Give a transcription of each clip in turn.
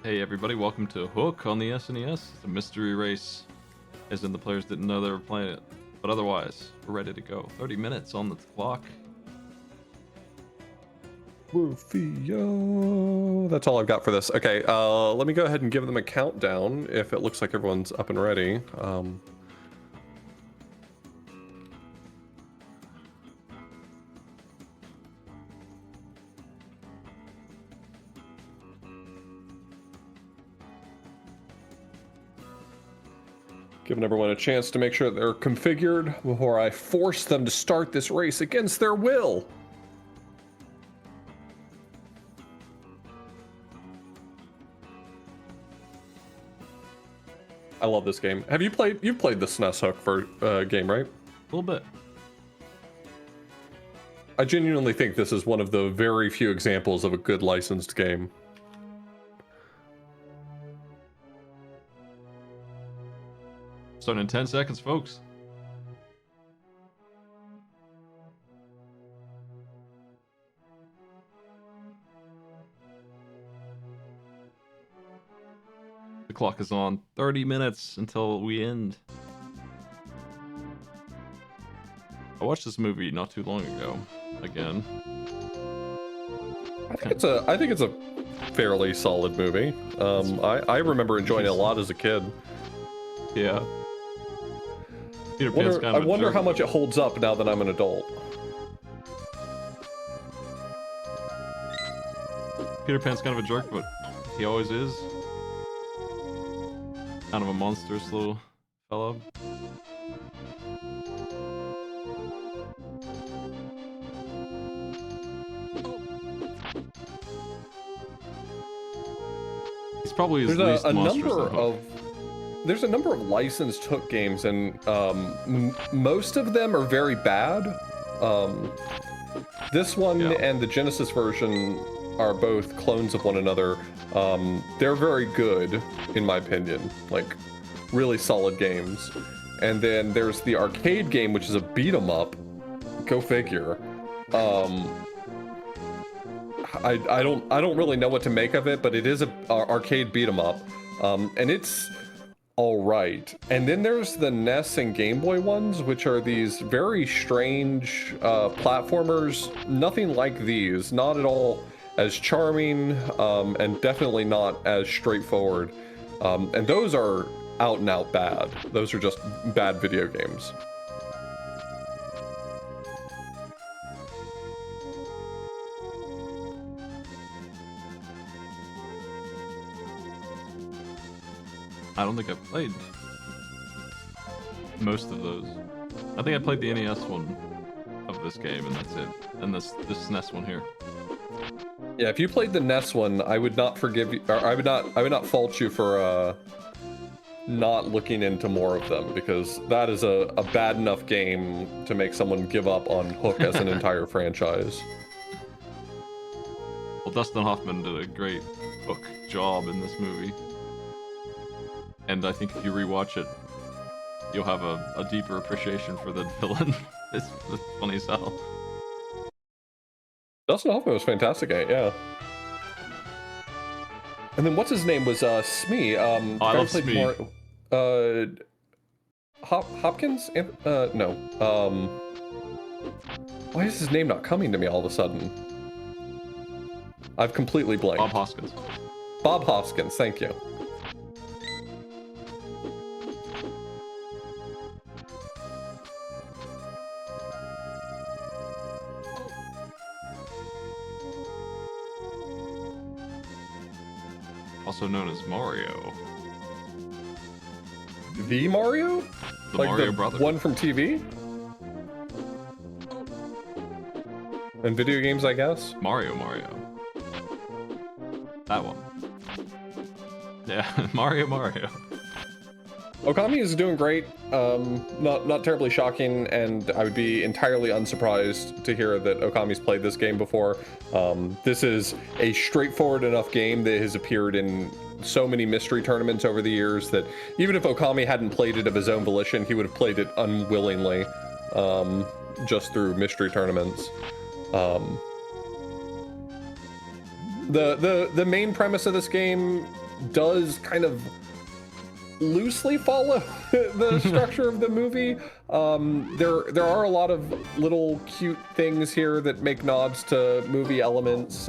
Hey everybody, welcome to Hook on the SNES. It's a mystery race, as in the players didn't know they were playing it. But otherwise, we're ready to go. 30 minutes on the clock. Rufio. That's all I've got for this. Okay, let me go ahead and give them a countdown if it looks like everyone's up and ready. Giving everyone a chance to make sure they're configured before I force them to start this race against their will. I love this game. Have you played? You've played the SNES Hook for game, right? A little bit. I genuinely think this is one of the very few examples of a good licensed game. Starting in 10 seconds, folks. The clock is on. 30 minutes until we end. I watched this movie not too long ago. Again. I think it's a fairly solid movie. I remember enjoying it a lot as a kid. Yeah. Peter Pan's kind I of a wonder jerk. how much it holds up now that I'm an adult. Peter Pan's kind of a jerk, but he always is. Kind of a monstrous little fellow. He's probably his least monstrous than Hook. There's a number of licensed Hook games, and most of them are very bad. This one and the Genesis version are both clones of one another. They're very good, in my opinion. Like, really solid games. And then there's the arcade game, which is a beat 'em up. Go figure. I don't really know what to make of it, but it is a arcade beat 'em up, and it's all right. And then there's the NES and Game Boy ones, which are these very strange platformers. Nothing like these. Not at all as charming, and definitely not as straightforward. And those are out and out bad. Those are just bad video games. I don't think I've played most of those. I think I played the NES one of this game, and that's it. And this SNES one here. Yeah, if you played the NES one, I would not forgive you, or I would not fault you for not looking into more of them, because that is a bad enough game to make someone give up on Hook as an entire franchise. Well, Dustin Hoffman did a great Hook job in this movie. And I think if you rewatch it, you'll have a deeper appreciation for the villain. It's funny as hell. Dustin Hoffman was fantastic at it, yeah. And then what's his name was Smee. I love Smee. Hopkins? No. Why is his name not coming to me all of a sudden? I've completely blanked. Bob Hoskins. Bob Hoskins, thank you. Also known as Mario. The Mario? The Like Mario the brother. one from TV? And video games, I guess? Mario. That one. Yeah, Mario. Okami is doing great. Not terribly shocking, and I would be entirely unsurprised to hear that Okami's played this game before. This is a straightforward enough game that has appeared in so many mystery tournaments over the years that even if Okami hadn't played it of his own volition, he would have played it unwillingly, just through mystery tournaments. The main premise of this game does kind of loosely follow the structure of the movie. There are a lot of little cute things here that make nods to movie elements.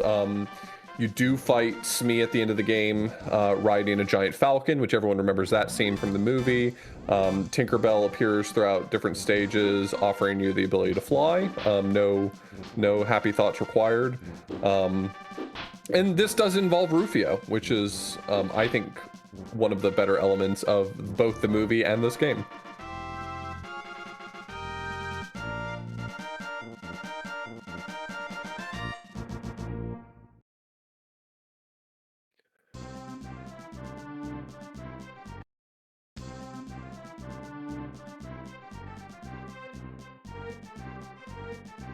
You do fight Smee at the end of the game, riding a giant falcon, which everyone remembers that scene from the movie. Tinkerbell appears throughout different stages, offering you the ability to fly. No happy thoughts required. And this does involve Rufio, which is, I think, one of the better elements of both the movie and this game.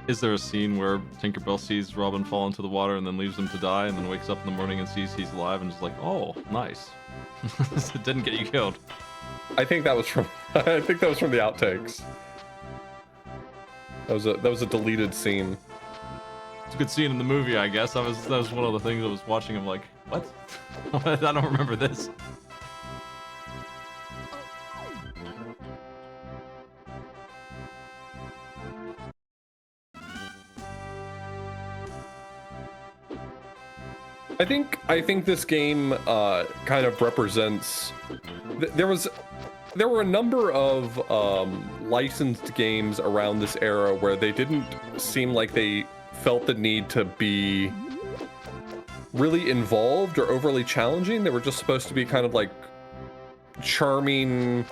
Is there a scene where Tinkerbell sees Robin fall into the water and then leaves him to die, and then wakes up in the morning and sees he's alive and is like, "Oh, nice, it didn't get you killed." I think that was from I think that was from the outtakes. That was a deleted scene. It's a good scene in the movie, I guess. That was one of the things I was watching. I'm like, what? I don't remember this. I think this game kind of represents. There were a number of licensed games around this era where they didn't seem like they felt the need to be really involved or overly challenging. They were just supposed to be kind of like charming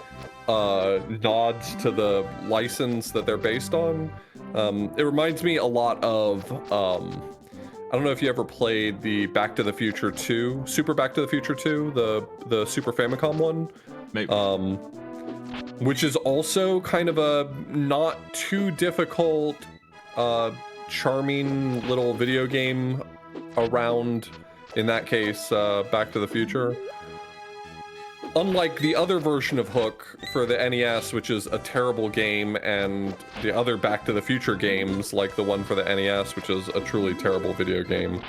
nods to the license that they're based on. It reminds me a lot of I don't know if you ever played the Back to the Future 2, Super Back to the Future 2, the Super Famicom one. Maybe. Which is also kind of a not too difficult, charming little video game around, in that case, Back to the Future. Unlike the other version of Hook for the NES, which is a terrible game, and the other Back to the Future games, like the one for the NES, which is a truly terrible video game.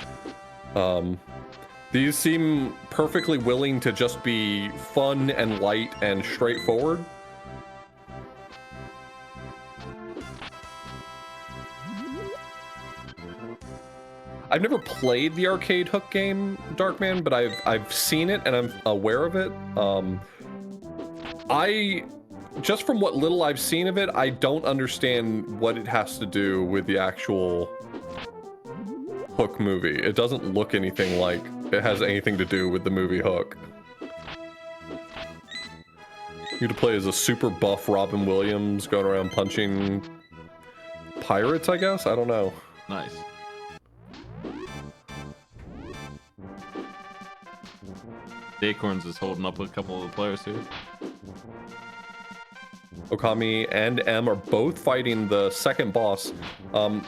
These seem perfectly willing to just be fun and light and straightforward. I've never played the arcade Hook game, Darkman, but I've seen it and I'm aware of it. Just from what little I've seen of it, I don't understand what it has to do with the actual Hook movie. It doesn't look anything like it has anything to do with the movie Hook. You get to play as a super buff Robin Williams going around punching pirates, I guess? I don't know. Nice. The Acorns is holding up a couple of the players here. Okami and M are both fighting the second boss.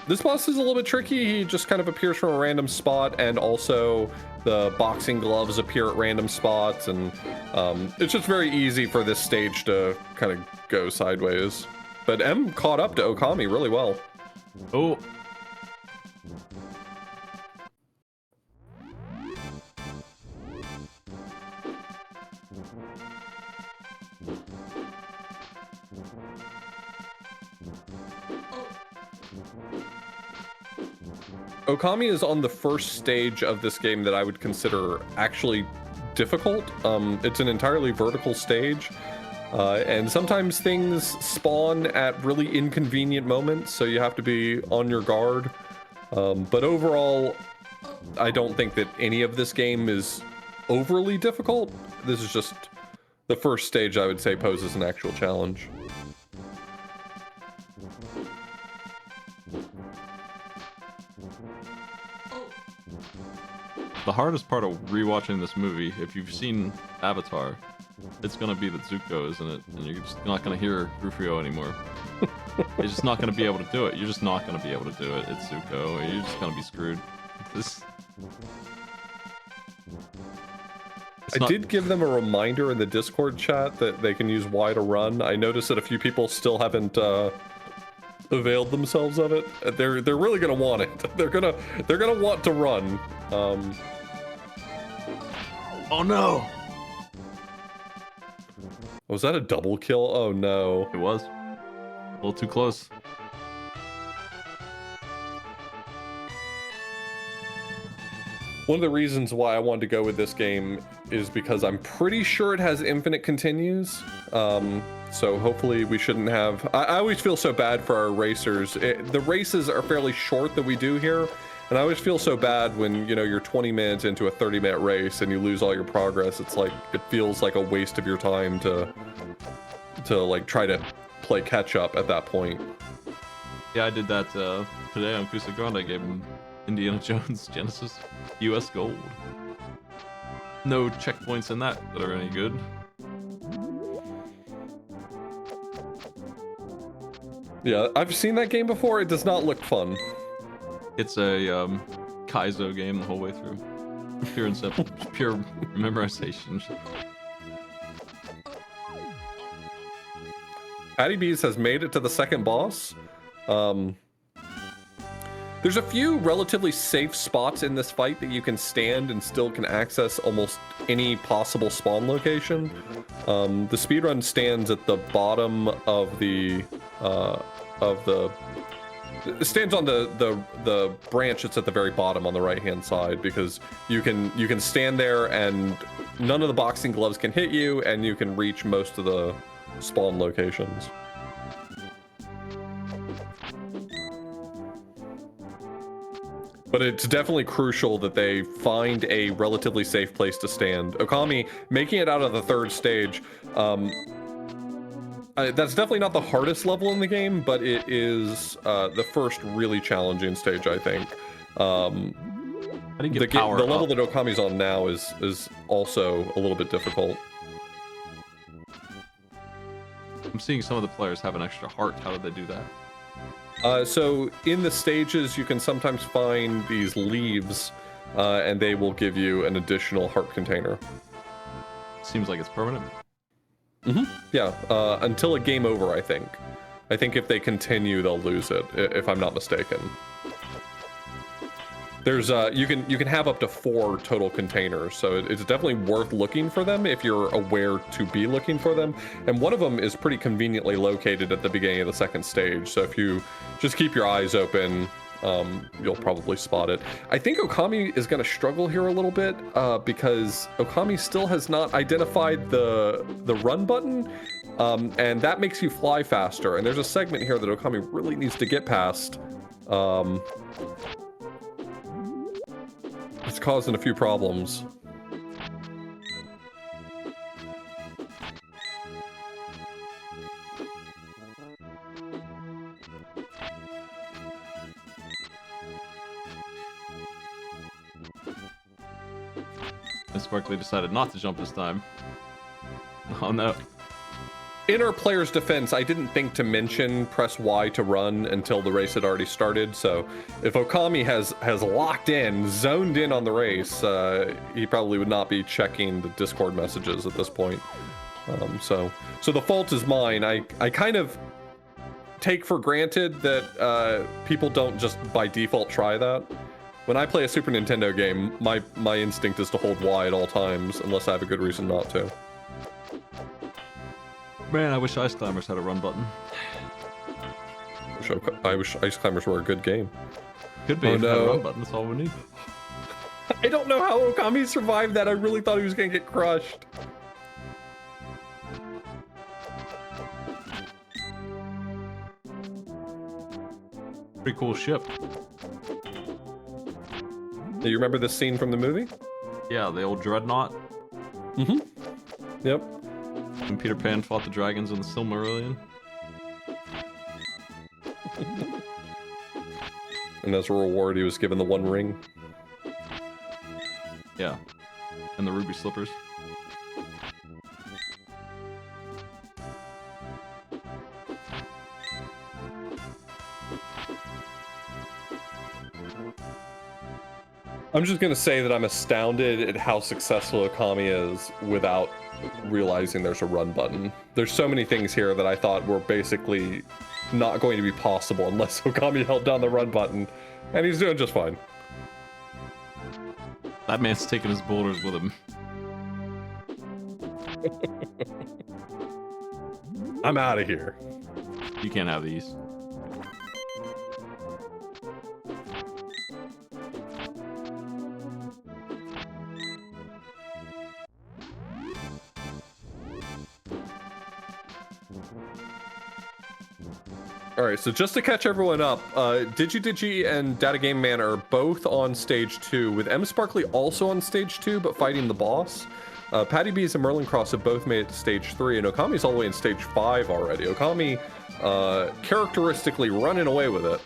This boss is a little bit tricky. He just kind of appears from a random spot, and also the boxing gloves appear at random spots, and it's just very easy for this stage to kind of go sideways. But M caught up to Okami really well. Oh. Okami is on the first stage of this game that I would consider actually difficult. It's an entirely vertical stage, and sometimes things spawn at really inconvenient moments, so you have to be on your guard. But overall, I don't think that any of this game is overly difficult. This is just the first stage I would say poses an actual challenge. The hardest part of rewatching this movie, if you've seen Avatar, it's gonna be that Zuko is in it, and you're just not gonna hear Rufio anymore. You're just not gonna be able to do it. You're just not gonna be able to do it. It's Zuko. You're just gonna be screwed. I did give them a reminder in the Discord chat that they can use Y to run. I noticed that a few people still haven't availed themselves of it. They're really gonna want it. They're gonna want to run. Oh no! Was that a double kill? Oh no. It was. A little too close. One of the reasons why I wanted to go with this game is because I'm pretty sure it has infinite continues. So hopefully we shouldn't have... I always feel so bad for our racers. The races are fairly short that we do here, and I always feel so bad when, you know, you're 20 minutes into a 30-minute race and you lose all your progress. It's like, it feels like a waste of your time to like try to play catch up at that point. Yeah, I did that today on Kusa Grande. I gave him Indiana Jones Genesis US Gold. No checkpoints in that are any good. Yeah, I've seen that game before. It does not look fun. It's a Kaizo game the whole way through. Pure and simple, pure memorization. Patty B's has made it to the second boss. There's a few relatively safe spots in this fight that you can stand and still can access almost any possible spawn location. The speedrun stands at the bottom of the it stands on the branch that's at the very bottom on the right hand side, because you can stand there and none of the boxing gloves can hit you, and you can reach most of the spawn locations. But it's definitely crucial that they find a relatively safe place to stand. Okami making it out of the third stage, that's definitely not the hardest level in the game, but it is the first really challenging stage, I think. I didn't get power the level up. that Okami's on now is also a little bit difficult. I'm seeing some of the players have an extra heart. How did they do that? So in the stages, you can sometimes find these leaves, and they will give you an additional heart container. Seems like it's permanent. Mm-hmm. Yeah, until a game over, I think. I think if they continue, they'll lose it, if I'm not mistaken. There's you can have up to 4 total containers, so it's definitely worth looking for them if you're aware to be looking for them. And one of them is pretty conveniently located at the beginning of the second stage, so if you just keep your eyes open, you'll probably spot it. I think Okami is going to struggle here a little bit because Okami still has not identified the run button, and that makes you fly faster. And there's a segment here that Okami really needs to get past. It's causing a few problems. And Sparkly decided not to jump this time. Oh no. In our player's defense, I didn't think to mention press Y to run until the race had already started, so if Okami has locked in, zoned in on the race, he probably would not be checking the Discord messages at this point. So the fault is mine. I kind of take for granted that people don't just by default try that. When I play a Super Nintendo game, my instinct is to hold Y at all times, unless I have a good reason not to. Man, I wish Ice Climbers had a run button. I wish Ice Climbers were a good game. Could be Oh, if it had a no. run button, that's all we need. I don't know how Okami survived that. I really thought he was gonna get crushed. Pretty cool ship. Do you remember this scene from the movie? Yeah, the old Dreadnought. Mm-hmm. Yep. When Peter Pan fought the dragons in the Silmarillion. And as a reward, he was given the one ring. Yeah. And the ruby slippers. I'm just gonna say that I'm astounded at how successful Okami is without realizing there's a run button. There's so many things here that I thought were basically not going to be possible unless Okami held down the run button, and he's doing just fine. That man's taking his boulders with him. I'm out of here. You can't have these. All right, so just to catch everyone up, DigiDigi and Data Game Man are both on stage 2, with M Sparkly also on stage 2, but fighting the boss. Patty B's and Merlin Cross have both made it to stage 3, and Okami's all the way in stage 5 already. Okami, characteristically running away with it.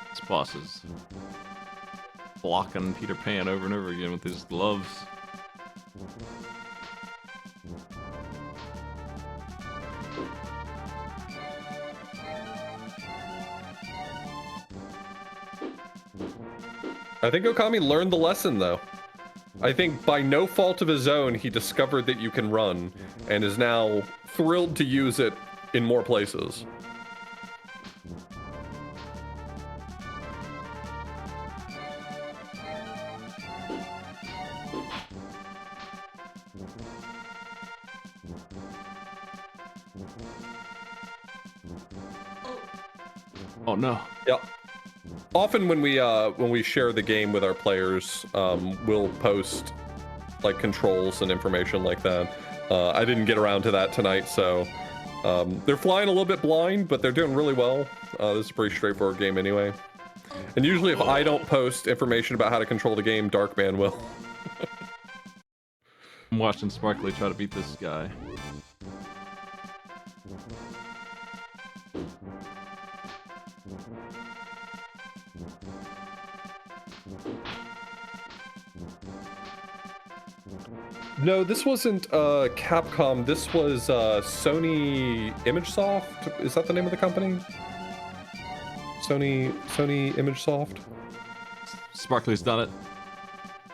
This boss is blocking Peter Pan over and over again with his gloves. I think Okami learned the lesson, though. I think by no fault of his own, he discovered that you can run, and is now thrilled to use it in more places. Oh no. Yep. Often when we share the game with our players, we'll post like controls and information like that. I didn't get around to that tonight, so they're flying a little bit blind, but they're doing really well. This is a pretty straightforward game anyway. And usually if I don't post information about how to control the game, Darkman will. I'm watching Sparkly try to beat this guy. No, this wasn't Capcom. This was Sony ImageSoft. Is that the name of the company? Sony ImageSoft. Sparkly's done it.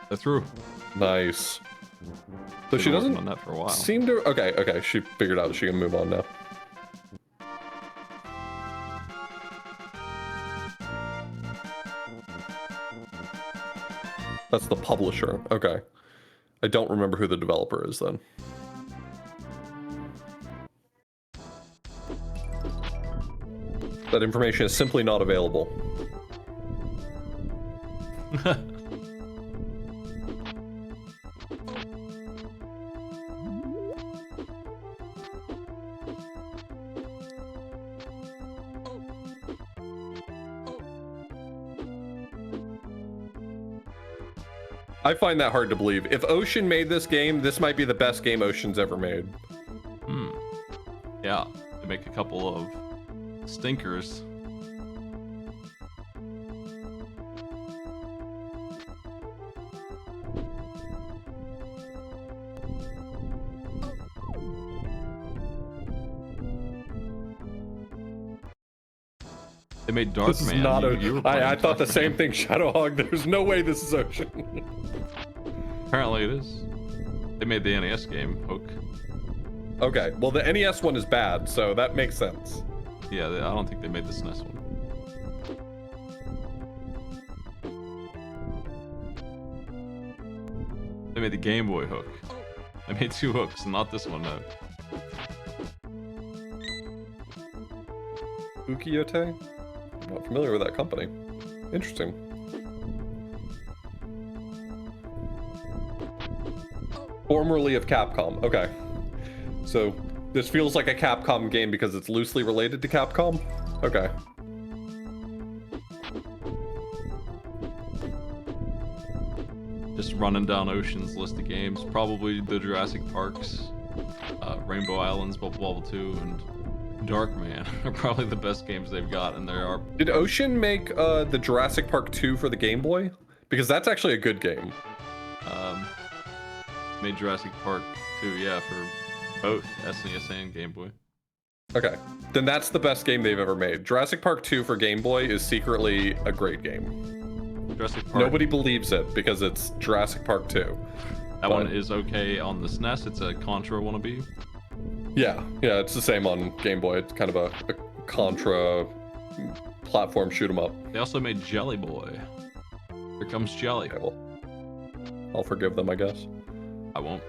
They're through. Nice. So Been she doesn't on that for a while. seem to. Okay. She figured out that she can move on now. That's the publisher. Okay. I don't remember who the developer is then. That information is simply not available. I find that hard to believe. If Ocean made this game, this might be the best game Ocean's ever made. Yeah, they make a couple of stinkers. They made Dark This is Man. not I thought Dark the same Man. thing, Shadowhog. There's no way this is Ocean. Apparently it is. They made the NES game, Hook. Okay, well the NES one is bad, so that makes sense. Yeah, I don't think they made the SNES one. They made the Game Boy Hook. They made 2 hooks, not this one, though. Ukiyote? I'm not familiar with that company. Interesting. Formerly of Capcom. Okay. So this feels like a Capcom game because it's loosely related to Capcom? Okay. Just running down Ocean's list of games. Probably the Jurassic Parks, Rainbow Islands, Bubble Bobble 2, and Darkman are probably the best games they've got, and there are... Did Ocean make the Jurassic Park 2 for the Game Boy? Because that's actually a good game. Made Jurassic Park 2, yeah, for both SNES and Game Boy. Okay, then that's the best game they've ever made. Jurassic Park 2 for Game Boy is secretly a great game. Jurassic Park... Nobody believes it because it's Jurassic Park 2. That one is okay on the SNES. It's a Contra wannabe. Yeah, it's the same on Game Boy. It's kind of a Contra platform shoot 'em up. They also made Jelly Boy. Here comes Jelly. Okay, well, I'll forgive them, I guess. I won't.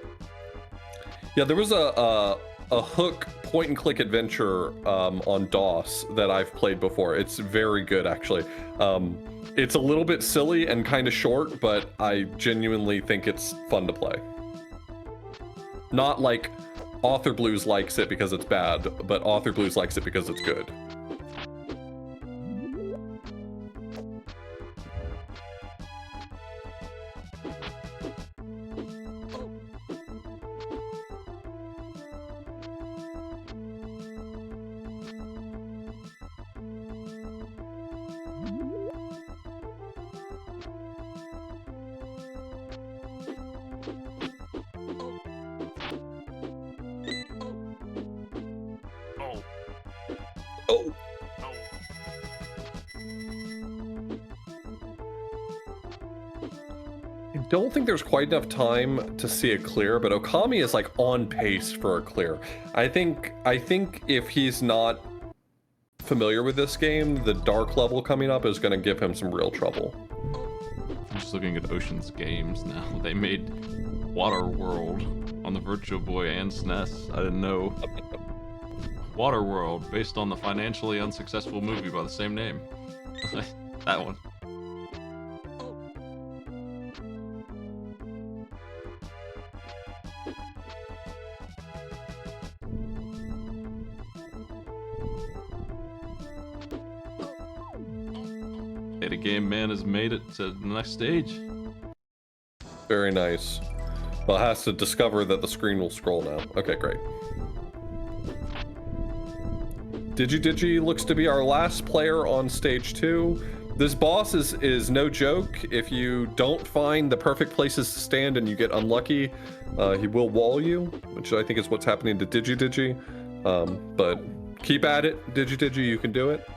Yeah, there was a Hook point-and-click adventure on DOS that I've played before. It's very good, actually. It's a little bit silly and kind of short, but I genuinely think it's fun to play. Not like Author Blues likes it because it's bad, but Author Blues likes it because it's good. Oh! I don't think there's quite enough time to see a clear, but Okami is like on pace for a clear. I think if he's not familiar with this game, the dark level coming up is going to give him some real trouble. I'm just looking at Ocean's games now. They made Waterworld on the Virtual Boy and SNES. I didn't know. Waterworld, based on the financially unsuccessful movie by the same name. That one. Hey, the game man has made it to the next stage. Very nice. Well, it has to discover that the screen will scroll now. Okay, great. Digi looks to be our last player on stage 2. This boss is no joke. If you don't find the perfect places to stand and you get unlucky, he will wall you, which I think is what's happening to Digi. But keep at it, Digi, you can do it.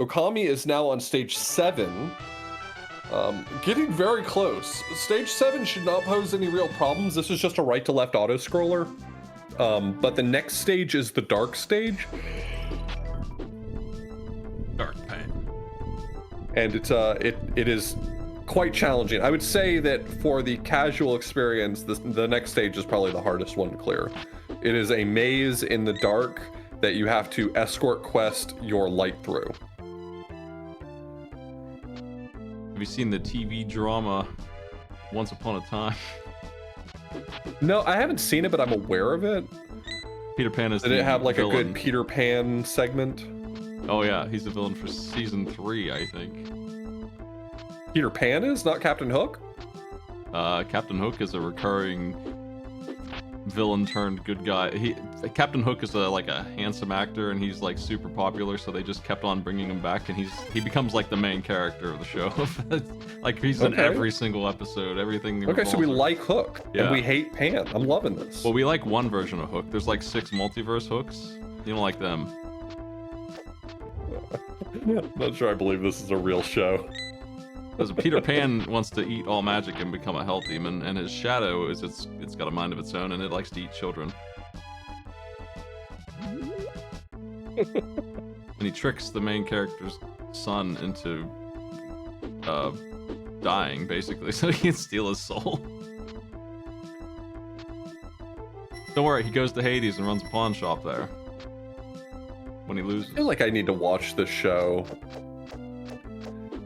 Okami is now on stage 7. Getting very close. Stage 7 should not pose any real problems. This is just a right to left auto scroller. But the next stage is the dark stage. Dark pain. And it is quite challenging. I would say that for the casual experience, the next stage is probably the hardest one to clear. It is a maze in the dark that you have to escort quest your light through. Have you seen the TV drama Once Upon a Time? No, I haven't seen it, but I'm aware of it. Peter Pan is Did it have like villain. a good Peter Pan segment? Oh yeah, he's the villain for season 3, I think. Peter Pan is, not Captain Hook? Captain Hook is a recurring villain turned good guy. Captain Hook is like a handsome actor, and he's like super popular, so they just kept on bringing him back, and he becomes like the main character of the show. Like he's in every single episode, everything. Okay, so we like Hook, and Yeah. we hate Pan. I'm loving this. Well, we like one version of Hook. There's like 6 multiverse Hooks. You don't like them. Not sure I believe this is a real show. Because Peter Pan wants to eat all magic and become a health demon, and his shadow is it's got a mind of its own, and it likes to eat children. And he tricks the main character's son into dying, basically, so he can steal his soul. Don't worry, he goes to Hades and runs a pawn shop there. When he loses. I feel like I need to watch this show.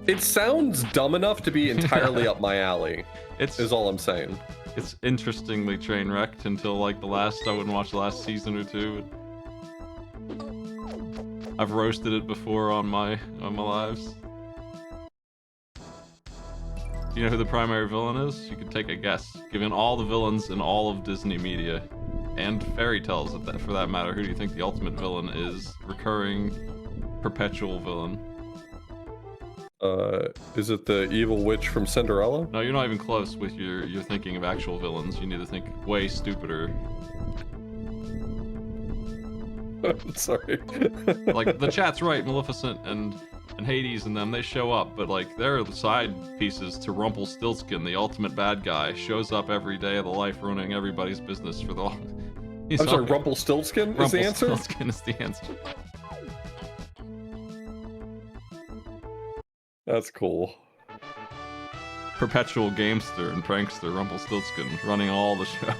It sounds dumb enough to be entirely up my alley, is all I'm saying. It's interestingly train wrecked until like I wouldn't watch the last season or 2. I've roasted it before on my lives. Do you know who the primary villain is? You could take a guess. Given all the villains in all of Disney media, and fairy tales for that matter, who do you think the ultimate villain is? Recurring, perpetual villain. Is it the evil witch from Cinderella? No, you're not even close with your thinking of actual villains. You need to think way stupider. Sorry. Like, the chat's right, Maleficent and Hades and them, they show up, but like, they're the side pieces to Rumpelstiltskin, the ultimate bad guy. Shows up every day of the life, ruining everybody's business for the... I'm sorry, Rumpelstiltskin is the answer? Rumpelstiltskin is the answer. That's cool. perpetual gamester and prankster Rumpelstiltskin running all the show.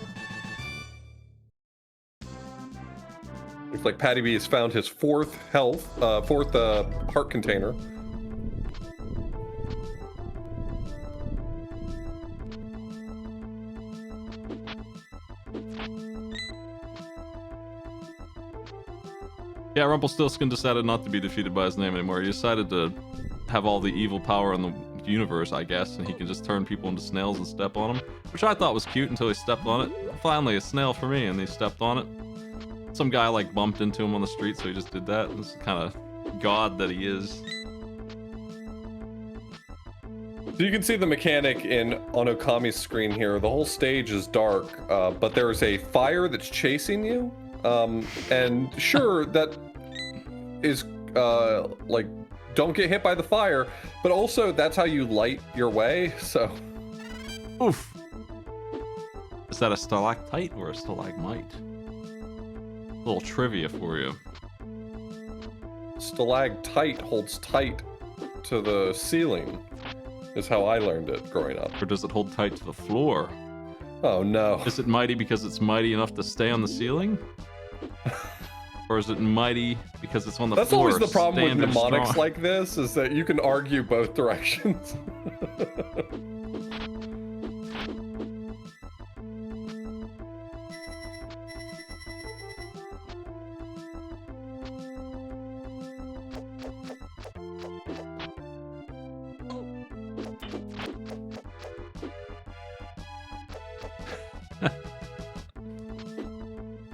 Looks like Patty B has found his fourth heart container. Yeah, Rumpelstiltskin decided not to be defeated by his name anymore. He decided to have all the evil power in the universe, I guess, and he can just turn people into snails and step on them, which I thought was cute until he stepped on it. Finally, a snail for me, and he stepped on it. Some guy like bumped into him on the street, so he just did that. This is kind of god that he is. So you can see the mechanic on Okami's screen here. The whole stage is dark, but there's a fire that's chasing you. And sure, that is like, don't get hit by the fire, but also that's how you light your way, so. Oof. Is that a stalactite or a stalagmite? A little trivia for you. Stalactite holds tight to the ceiling, is how I learned it growing up. Or does it hold tight to the floor? Oh no. Is it mighty because it's mighty enough to stay on the ceiling? Or is it mighty because it's on the That's floor? always the problem with standard mnemonics strong? like this, is that you can argue both directions.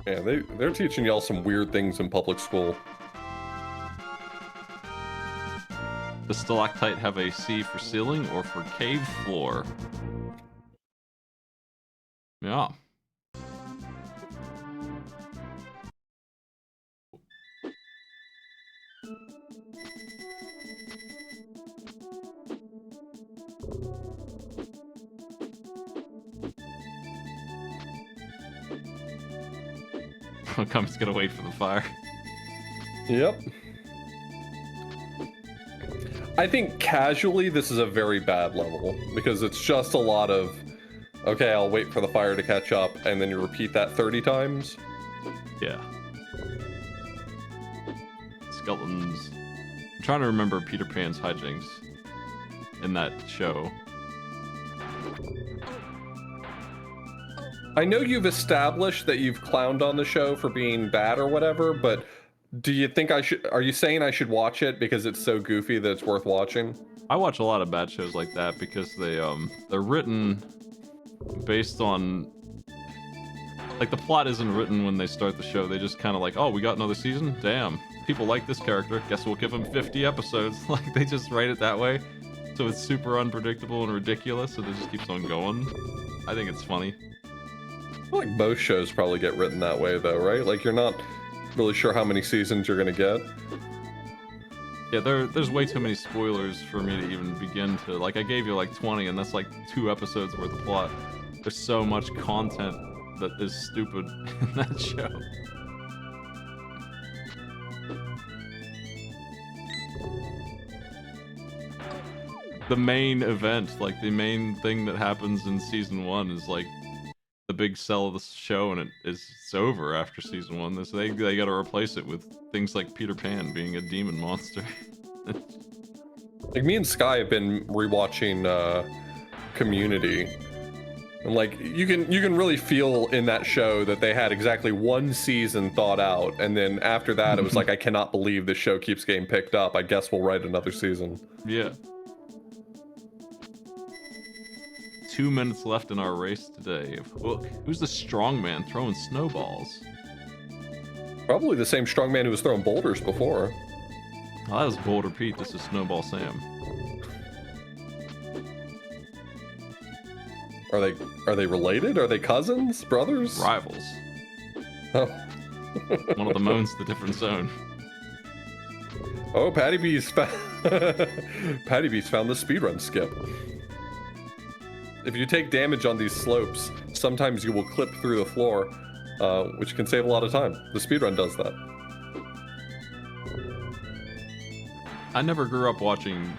Yeah, they're teaching y'all some weird things in public school. Does stalactite have a C for ceiling or for cave floor? Yeah. Okami's gonna wait for the fire. Yep. I think casually this is a very bad level, because it's just a lot of, okay, I'll wait for the fire to catch up, and then you repeat that 30 times. Yeah. Skeletons. I'm trying to remember Peter Pan's hijinks in that show. I know you've established that you've clowned on the show for being bad or whatever, but do you think are you saying I should watch it because it's so goofy that it's worth watching? I watch a lot of bad shows like that because they're written based on, like, the plot isn't written when they start the show. They just kind of like, oh, we got another season? Damn. People like this character. Guess we'll give him 50 episodes. Like, they just write it that way. So it's super unpredictable and ridiculous, and it just keeps on going. I think it's funny. I feel like most shows probably get written that way, though, right? Like, you're not really sure how many seasons you're gonna get. Yeah, there's way too many spoilers for me to even begin to, like, I gave you like 20, and that's like 2 episodes worth of plot. There's so much content that is stupid in that show. The main event, like the main thing that happens in season 1 is like the big sell of the show, and it's over after season 1. So they got to replace it with things like Peter Pan being a demon monster. Like, me and Sky have been rewatching Community, and like you can really feel in that show that they had exactly 1 season thought out, and then after that it was like, I cannot believe this show keeps getting picked up. I guess we'll write another season. Yeah. 2 minutes left in our race today. Look, who's the strongman throwing snowballs? Probably the same strongman who was throwing boulders before. Oh, that was Boulder Pete. This is Snowball Sam. Are they related? Are they cousins? Brothers? Rivals. Oh. One of them owns the different zone. Oh, Patty B's found the speedrun skip. If you take damage on these slopes, sometimes you will clip through the floor, which can save a lot of time. The speedrun does that. I never grew up watching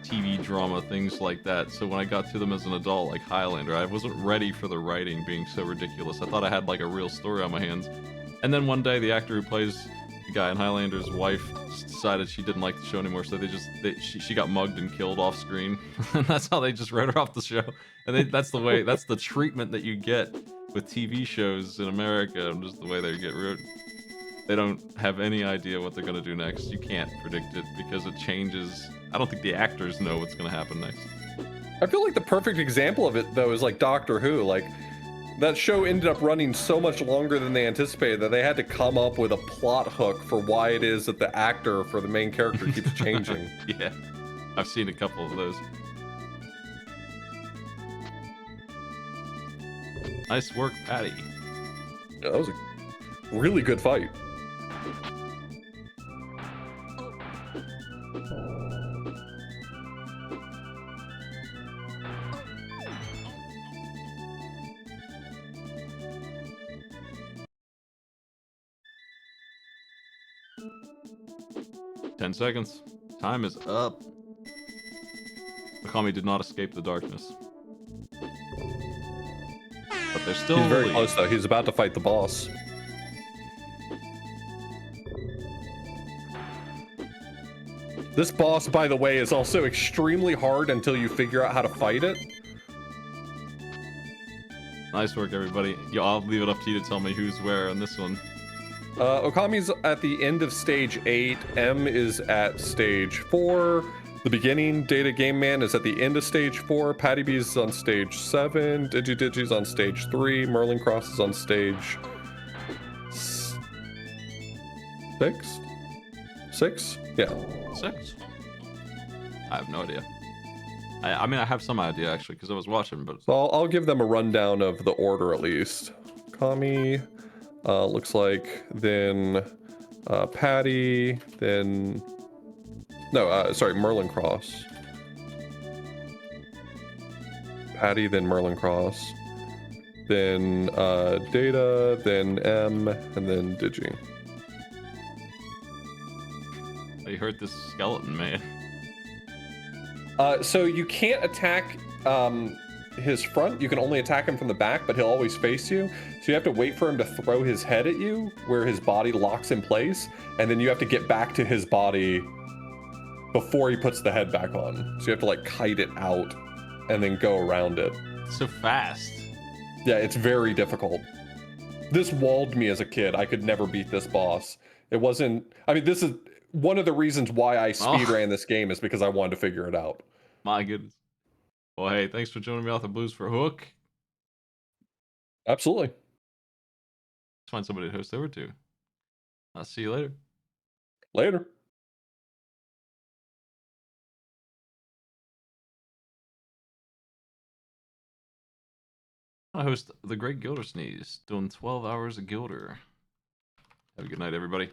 TV drama, things like that. So when I got to them as an adult, like Highlander, I wasn't ready for the writing being so ridiculous. I thought I had like a real story on my hands. And then one day, the actor who plays the guy in Highlander's wife just decided she didn't like the show anymore, so she got mugged and killed off screen. And that's how they just wrote her off the show. And that's the treatment that you get with TV shows in America, and just the way they get wrote. They don't have any idea what they're gonna do next. You can't predict it because it changes. I don't think the actors know what's gonna happen next. I feel like the perfect example of it, though, is like Doctor Who. Like, that show ended up running so much longer than they anticipated that they had to come up with a plot hook for why it is that the actor for the main character keeps changing. Yeah, I've seen a couple of those. Nice work, Patty. Yeah, that was a really good fight. Ten seconds. Time is up. Akami did not escape the darkness. But they're still He's very close, though. He's about to fight the boss. This boss, by the way, is also extremely hard until you figure out how to fight it. Nice work, everybody. Yo, I'll leave it up to you to tell me who's where on this one. Okami's at the end of stage 8. M is at stage 4. The beginning, Data Game Man, is at the end of stage 4. Patty B's on stage 7. Digi's on stage 3. Merlin Cross is on stage 6? 6? Yeah. 6? I have no idea. I mean, I have some idea, actually, because I was watching, but... So I'll give them a rundown of the order, at least. Kami, looks like, then Patty, then... No, sorry, Merlin Cross. Patty, then Merlin Cross. Then Data, then M, and then Digi. You hurt this skeleton, man. So you can't attack his front. You can only attack him from the back, but he'll always face you. So you have to wait for him to throw his head at you, where his body locks in place, and then you have to get back to his body before he puts the head back on. So you have to like kite it out and then go around it. So fast. Yeah, it's very difficult. This walled me as a kid. I could never beat this boss. It wasn't... I mean, this is one of the reasons why I speedran this game, is because I wanted to figure it out. My goodness. Well, hey, thanks for joining me off the Blues for Hook. Absolutely. Let's find somebody to host over to. I'll see you later. Later. I host the Great Gilder Sneeze, doing 12 hours of Gilder. Have a good night, everybody.